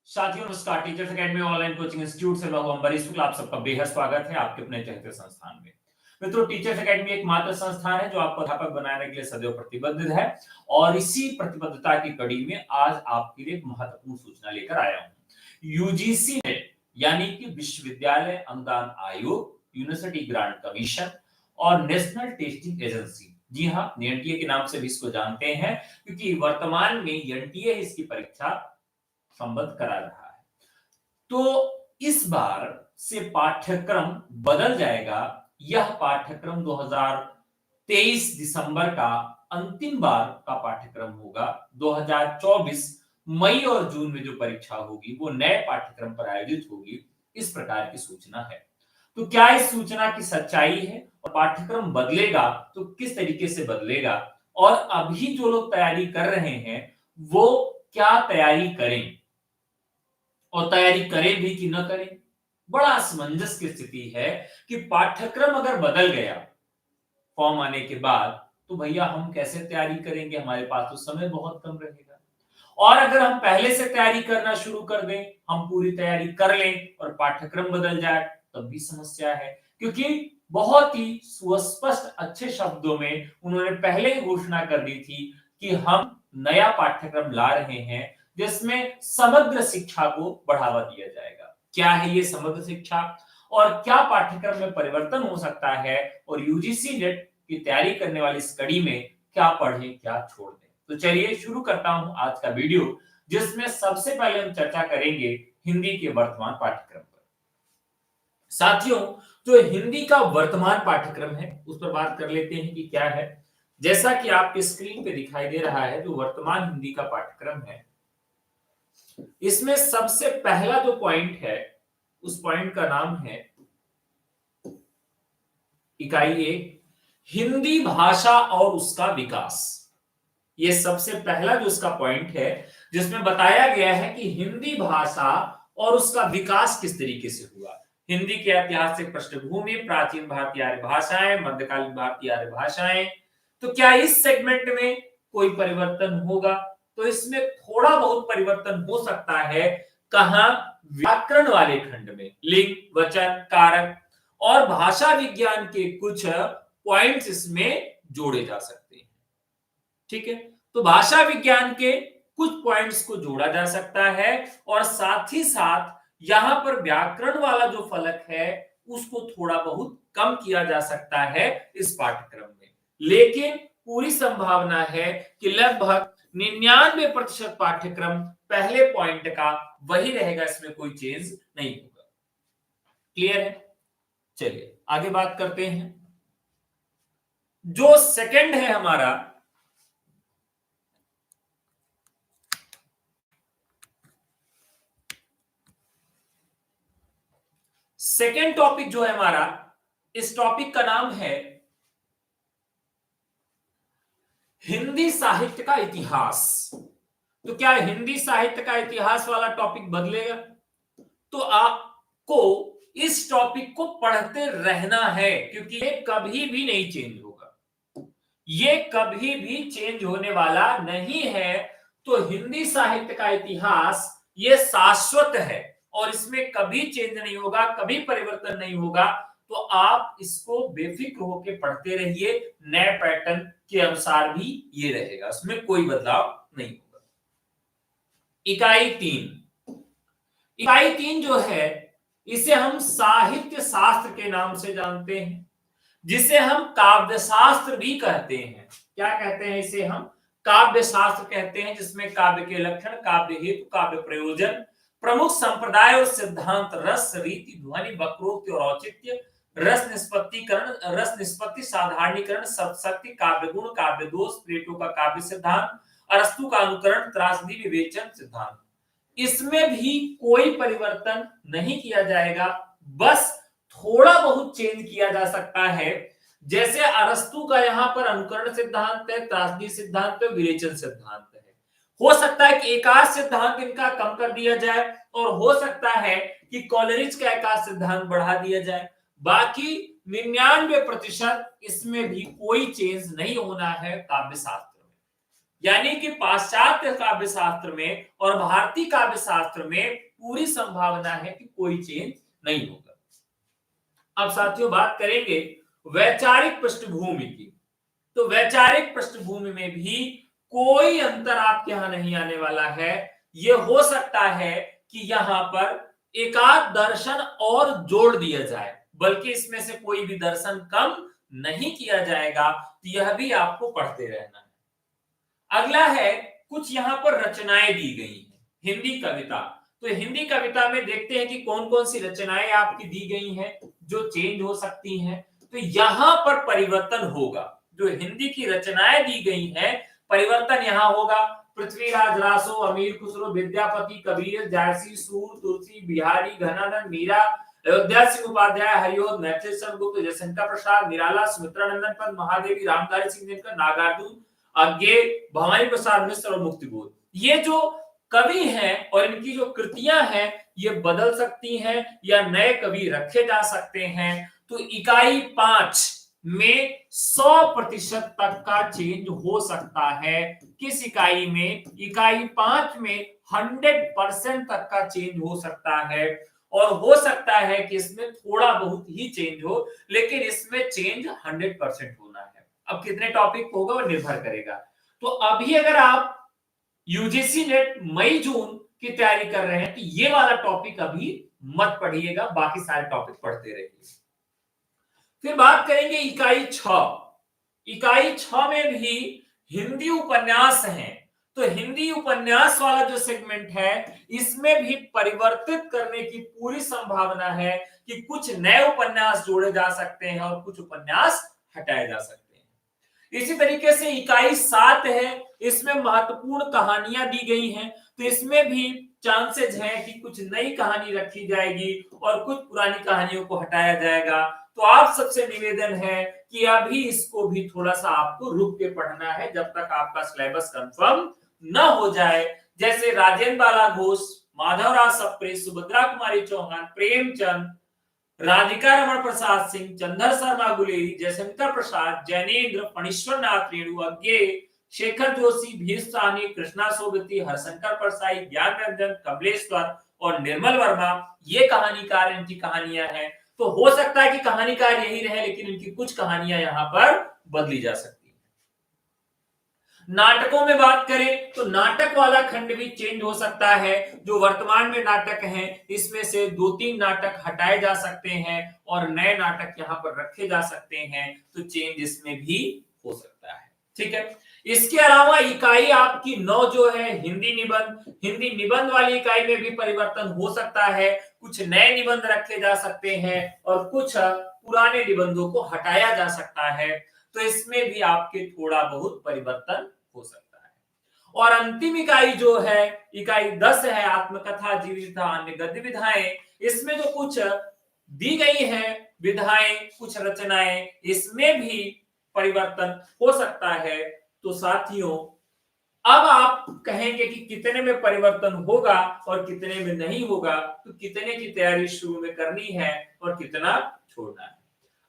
साथियों नमस्कार। Teachers academy online coaching institute से मैं हूं अंबरीश शुक्ला। आप सबका बेहद स्वागत है आपके अपने चहेते संस्थान में। मित्रों, टीचर्स एकेडमी एक मात्र संस्थान है जो आपको अध्यापक बनाने के लिए सदैव प्रतिबद्ध है और इसी प्रतिबद्धता की कड़ी में आज आपके लिए एक महत्वपूर्ण सूचना लेकर आया हूं। यूजीसी नेट यानी कि विश्वविद्यालय अनुदान आयोग, यूनिवर्सिटी ग्रांट कमीशन और नेशनल टेस्टिंग एजेंसी, जी हाँ, एनटीए के नाम से भी इसको जानते हैं क्योंकि वर्तमान में एनटीए इसकी परीक्षा संबद्ध करा रहा है। तो इस बार से पाठ्यक्रम बदल जाएगा। यह पाठ्यक्रम 2023 दिसंबर का अंतिम बार का पाठ्यक्रम होगा। 2024 मई और जून में जो परीक्षा होगी वो नए पाठ्यक्रम पर आयोजित होगी। इस प्रकार की सूचना है। तो क्या इस सूचना की सच्चाई है और पाठ्यक्रम बदलेगा तो किस तरीके से बदलेगा और अभी जो लोग तैयारी कर रहे हैं वो क्या तैयारी करें और तैयारी करें भी कि न करें। बड़ा असमंजस की स्थिति है कि पाठ्यक्रम अगर बदल गया फॉर्म आने के बाद तो भैया हम कैसे तैयारी करेंगे, हमारे पास तो समय बहुत कम रहेगा। और अगर हम पहले से तैयारी करना शुरू कर दें, हम पूरी तैयारी कर लें और पाठ्यक्रम बदल जाए तब भी समस्या है, क्योंकि बहुत ही सुस्पष्ट अच्छे शब्दों में उन्होंने पहले ही घोषणा कर दी थी कि हम नया पाठ्यक्रम ला रहे हैं जिसमें समग्र शिक्षा को बढ़ावा दिया जाएगा। क्या है ये समग्र शिक्षा और क्या पाठ्यक्रम में परिवर्तन हो सकता है और यूजीसी नेट की तैयारी करने वाली इस कड़ी में क्या पढ़ें क्या छोड़ दें। तो चलिए शुरू करता हूं आज का वीडियो, जिसमें सबसे पहले हम चर्चा करेंगे हिंदी के वर्तमान पाठ्यक्रम पर। साथियों, जो हिंदी का वर्तमान पाठ्यक्रम है उस पर बात कर लेते हैं कि क्या है। जैसा कि आपके स्क्रीन पे दिखाई दे रहा है, जो वर्तमान हिंदी का पाठ्यक्रम है, इसमें सबसे पहला जो पॉइंट है उस पॉइंट का नाम है इकाई 1, हिंदी भाषा और उसका विकास। ये सबसे पहला जो उसका पॉइंट है जिसमें बताया गया है कि हिंदी भाषा और उसका विकास किस तरीके से हुआ। हिंदी के ऐतिहासिक पृष्ठभूमि, प्राचीन भारतीय आर्य भाषाएं, मध्यकालीन भारतीय आर्य भाषाएं। तो क्या इस सेगमेंट में कोई परिवर्तन होगा? तो इसमें थोड़ा बहुत परिवर्तन हो सकता है। कहां? व्याकरण वाले खंड में लिंग, वचन, कारक और भाषा विज्ञान के कुछ पॉइंट्स इसमें जोड़े जा सकते हैं। ठीक है, तो भाषा विज्ञान के कुछ पॉइंट्स को जोड़ा जा सकता है और साथ ही साथ यहां पर व्याकरण वाला जो फलक है उसको थोड़ा बहुत कम किया जा सकता है इस पाठ्यक्रम में। लेकिन पूरी संभावना है कि लगभग 99% पाठ्यक्रम पहले पॉइंट का वही रहेगा, इसमें कोई चेंज नहीं होगा। क्लियर है? चलिए आगे बात करते हैं। जो सेकंड है हमारा, सेकेंड टॉपिक जो है हमारा, इस टॉपिक का नाम है हिंदी साहित्य का इतिहास। तो क्या हिंदी साहित्य का इतिहास वाला टॉपिक बदलेगा? तो आपको इस टॉपिक को पढ़ते रहना है क्योंकि ये कभी भी नहीं चेंज होगा, ये कभी भी चेंज होने वाला नहीं है। तो हिंदी साहित्य का इतिहास ये शाश्वत है और इसमें कभी चेंज नहीं होगा, कभी परिवर्तन नहीं होगा। तो आप इसको बेफिक्र होकर पढ़ते रहिए, नए पैटर्न के अनुसार भी ये रहेगा, उसमें कोई बदलाव नहीं होगा। इकाई 3, इकाई 3 जो है इसे हम साहित्य शास्त्र के नाम से जानते हैं, जिसे हम काव्य शास्त्र भी कहते हैं। क्या कहते हैं? इसे हम काव्य शास्त्र कहते हैं, जिसमें काव्य के लक्षण, काव्य हेतु, काव्य प्रयोजन, प्रमुख संप्रदाय और सिद्धांत, रस, रीति, ध्वनि, वक्रोक्ति और औचित्य, रस निष्पत्तिकरण, रस निष्पत्ति, साधारणीकरण, सप्तशक्ति, काव्य गुण, काव्य दोष, प्लेटो का काव्य सिद्धांत, अरस्तु का अनुकरण, त्रासदी विवेचन सिद्धांत। इसमें भी कोई परिवर्तन नहीं किया जाएगा, बस थोड़ा बहुत चेंज किया जा सकता है। जैसे अरस्तु का यहां पर अनुकरण सिद्धांत है, त्रासदी सिद्धांत है, विवेचन सिद्धांत है। हो सकता है कि एकाध सिद्धांत इनका कम कर दिया जाए और हो सकता है कि कॉलरिज का एकाध सिद्धांत बढ़ा दिया जाए। बाकी 99% इसमें भी कोई चेंज नहीं होना है काव्य शास्त्र में। यानी कि पाश्चात्य काव्य शास्त्र में और भारतीय काव्य शास्त्र में पूरी संभावना है कि कोई चेंज नहीं होगा। अब साथियों बात करेंगे वैचारिक पृष्ठभूमि की। तो वैचारिक पृष्ठभूमि में भी कोई अंतर आपके यहां नहीं आने वाला है। यह हो सकता है कि यहां पर एकाध दर्शन और जोड़ दिया जाए, बल्कि इसमें से कोई भी दर्शन कम नहीं किया जाएगा। तो यह भी आपको पढ़ते रहना है। अगला है कुछ यहां पर रचनाएं दी गई हैं हिंदी कविता। तो हिंदी कविता में देखते हैं कि कौन कौन सी रचनाएं आपकी दी गई हैं जो चेंज हो सकती हैं। तो यहां पर परिवर्तन होगा। जो हिंदी की रचनाएं दी गई हैं, परिवर्तन यहां होगा। पृथ्वीराज रासो, अमीर खुसरो, विद्यापति, कबीर, जायसी, सूर, तुलसी, बिहारी, घनानंद, मीरा, अयोध्या सिंह उपाध्याय, हरिओम, मैथिली शरण गुप्त, जयशंकर प्रसाद, निराला, सुमित्रा नंदन पंत, महादेवी, रामधारी सिंह दिनकर, नागार्जुन, आज्ञे, भवानी प्रसाद मिश्र और मुक्तिबोध। ये जो कवि हैं और इनकी जो कृतियां हैं ये बदल सकती हैं या नए कवि रखे जा सकते हैं। तो इकाई 5 में 100% तक का चेंज हो सकता है। किस इकाई में? इकाई 5 में 100% तक का चेंज हो सकता है। और हो सकता है कि इसमें थोड़ा बहुत ही चेंज हो, लेकिन इसमें चेंज 100% होना है। अब कितने टॉपिक होगा वो निर्भर करेगा। तो अभी अगर आप यूजीसी नेट मई जून की तैयारी कर रहे हैं तो ये वाला टॉपिक अभी मत पढ़िएगा, बाकी सारे टॉपिक पढ़ते रहिए। फिर बात करेंगे इकाई 6। इकाई 6 में भी हिंदी उपन्यास हैं। तो हिंदी उपन्यास वाला जो सेगमेंट है इसमें भी परिवर्तित करने की पूरी संभावना है कि कुछ नए उपन्यास जोड़े जा सकते हैं और कुछ उपन्यास हटाए जा सकते हैं। इसी तरीके से इकाई 7 है, इसमें महत्वपूर्ण कहानियां दी गई हैं। तो इसमें भी चांसेस हैं कि कुछ नई कहानी रखी जाएगी और कुछ पुरानी कहानियों को हटाया जाएगा। तो आप सबसे निवेदन है कि अभी इसको भी थोड़ा सा आपको रुक के पढ़ना है जब तक आपका सिलेबस कंफर्म न हो जाए। जैसे राजेंद्र बाला घोष, माधवराव सप्रे, सुभद्रा कुमारी चौहान, प्रेमचंद, राधिका रमण प्रसाद सिंह, चंदर शर्मा गुलेरी, जयशंकर प्रसाद, जैनेन्द्र, फणीश्वर नाथ रेणु, अज्ञे, शेखर जोशी, भीष्म साहनी, कृष्णा सोबती, हरशंकर परसाई, ज्ञान रंजन, कमलेश्वर और निर्मल वर्मा ये कहानीकार इनकी कहानियां हैं। तो हो सकता है कि कहानीकार यही रहे, लेकिन इनकी कुछ कहानियां यहां पर बदली जा सकती है। नाटकों में बात करें तो नाटक वाला खंड भी चेंज हो सकता है। जो वर्तमान में नाटक हैं इसमें से 2-3 नाटक हटाए जा सकते हैं और नए नाटक यहां पर रखे जा सकते हैं। तो चेंज इसमें भी हो सकता है। ठीक है। इसके अलावा इकाई आपकी 9 जो है हिंदी निबंध, हिंदी निबंध वाली इकाई में भी परिवर्तन हो सकता है। कुछ नए निबंध रखे जा सकते हैं और कुछ पुराने निबंधों को हटाया जा सकता है। तो इसमें भी आपके थोड़ा बहुत परिवर्तन हो सकता है। और अंतिम इकाई जो है इकाई 10 है, आत्मकथा, जीविका, अन्य गद्य विधाएं। इसमें जो कुछ दी गई है विधाएं, कुछ रचनाएं, इसमें भी परिवर्तन हो सकता है। तो साथियों अब आप कहेंगे कि कितने में परिवर्तन होगा और कितने में नहीं होगा, तो कितने की तैयारी शुरू में करनी है और कितना छोड़ना है।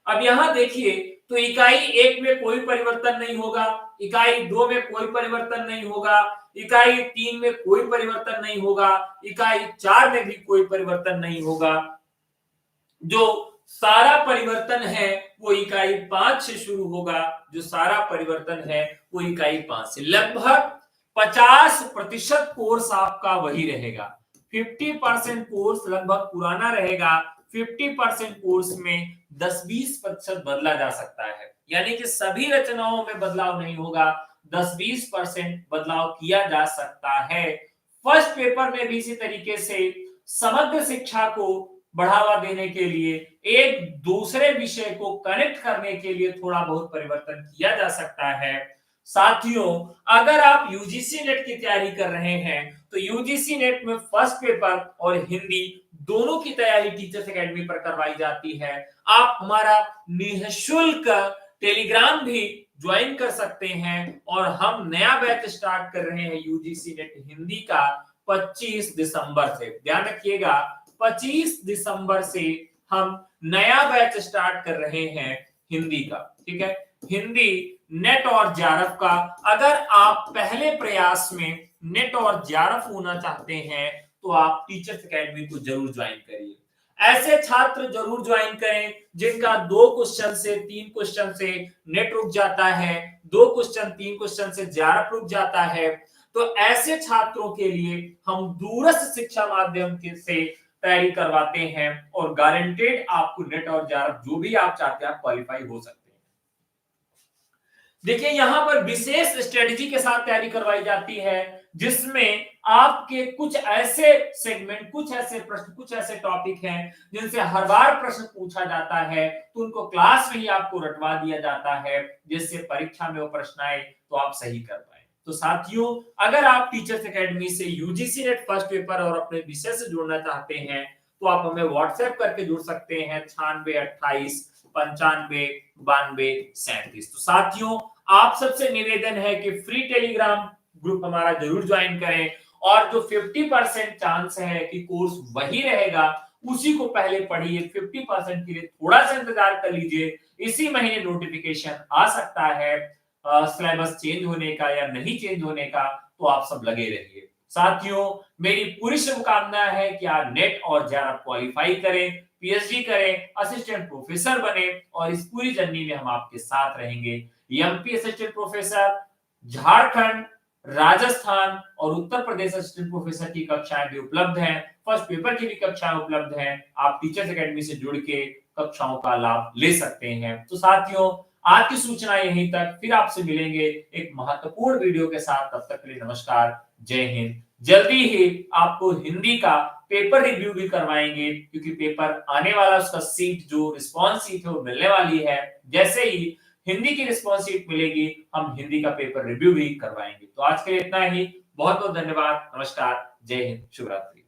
अब यहां देखिए तो इकाई 1 में कोई परिवर्तन नहीं होगा, इकाई 2 में कोई परिवर्तन नहीं होगा, इकाई 3 में कोई परिवर्तन नहीं होगा, इकाई 4 में भी कोई परिवर्तन नहीं होगा। जो सारा परिवर्तन है वो इकाई 5 से शुरू होगा। जो सारा परिवर्तन है वो इकाई 5 से। लगभग 50% कोर्स आपका वही रहेगा। 50% कोर्स लगभग पुराना रहेगा। 50% कोर्स में 10-20% बदला जा सकता है। यानी कि सभी रचनाओं में बदलाव नहीं होगा, 10-20% बदलाव किया जा सकता है। फर्स्ट पेपर में भी इसी तरीके से समग्र शिक्षा को बढ़ावा देने के लिए, एक दूसरे विषय को कनेक्ट करने के लिए थोड़ा बहुत परिवर्तन किया जा सकता है। साथियों अगर आप यूजीसी नेट की तैयारी कर रहे हैं तो यूजीसी नेट में फर्स्ट पेपर और हिंदी दोनों की तैयारी टीचर्स एकेडमी पर करवाई जाती है। आप हमारा निःशुल्क टेलीग्राम भी ज्वाइन कर सकते हैं और हम नया बैच स्टार्ट कर रहे हैं यूजीसी नेट हिंदी का 25 दिसंबर से। ध्यान रखिएगा 25 दिसंबर से हम नया बैच स्टार्ट कर रहे हैं हिंदी का। ठीक है, हिंदी नेट और जेआरएफ का। अगर आप पहले प्रयास में नेट और जेआरएफ होना चाहते हैं तो आप टीचर्स एकेडमी को जरूर ज्वाइन करिए। ऐसे छात्र जरूर ज्वाइन करें जिनका 2 क्वेश्चन से 3 क्वेश्चन से नेट रुक जाता है, 2 क्वेश्चन 3 क्वेश्चन से जेआरएफ रुक जाता है। तो ऐसे छात्रों के लिए हम दूरस्थ शिक्षा माध्यम से तैयारी करवाते हैं और गारंटेड आपको नेट और जेआरएफ जो भी आप चाहते हैं आप क्वालिफाई हो सकते हैं। देखिए यहां पर विशेष स्ट्रेटजी के साथ तैयारी करवाई जाती है जिसमें आपके कुछ ऐसे सेगमेंट, कुछ ऐसे प्रश्न, कुछ ऐसे टॉपिक हैं जिनसे हर बार प्रश्न पूछा जाता है, तो उनको क्लास में ही आपको रटवा दिया जाता है जिससे परीक्षा में वो प्रश्न आए तो आप सही कर पाए। तो साथियों, अगर आप टीचर्स एकेडमी से यूजीसी नेट फर्स्ट पेपर और अपने विषय से जुड़ना चाहते हैं तो आप हमें व्हाट्सएप करके जुड़ सकते हैं 9628 95 92 37। तो साथियों, आप सबसे निवेदन है कि फ्री टेलीग्राम ग्रुप हमारा जरूर ज्वाइन करें और जो 50% चांस है कि कोर्स वही रहेगा उसी को पहले पढ़िए। 50% के लिए थोड़ा सा इंतजार कर लीजिए, इसी महीने नोटिफिकेशन आ सकता है सिलेबस चेंज होने का या नहीं चेंज होने का, तो आप सब लगे रहिए। साथियों, मेरी पूरी शुभकामना है कि आप नेट और जेआरएफ क्वालिफाई करें, पीएचडी करें, असिस्टेंट प्रोफेसर बने और इस पूरी जर्नी में हम आपके साथ रहेंगे। MP assistant professor, Jharkhand, Rajasthan और उत्तर प्रदेश असिस्टेंट प्रोफेसर की कक्षाएं भी उपलब्ध हैं, फर्स्ट पेपर की भी कक्षाएं उपलब्ध हैं। आप टीचर्स एकेडमी से जुड़ के कक्षाओं का लाभ ले सकते हैं। तो साथियों, आज की सूचना यहीं तक, फिर आपसे मिलेंगे एक महत्वपूर्ण वीडियो के साथ। तब तक के लिए नमस्कार, जय हिंद। जल्दी ही आपको हिंदी का पेपर रिव्यू भी करवाएंगे क्योंकि पेपर आने वाला, उसका सीट जो रिस्पॉन्स सीट है वो मिलने वाली है। जैसे ही हिंदी की रिस्पॉन्स सीट मिलेगी हम हिंदी का पेपर रिव्यू भी करवाएंगे। तो आज के लिए इतना ही, बहुत बहुत धन्यवाद, नमस्कार, जय हिंद, शुभ रात्रि।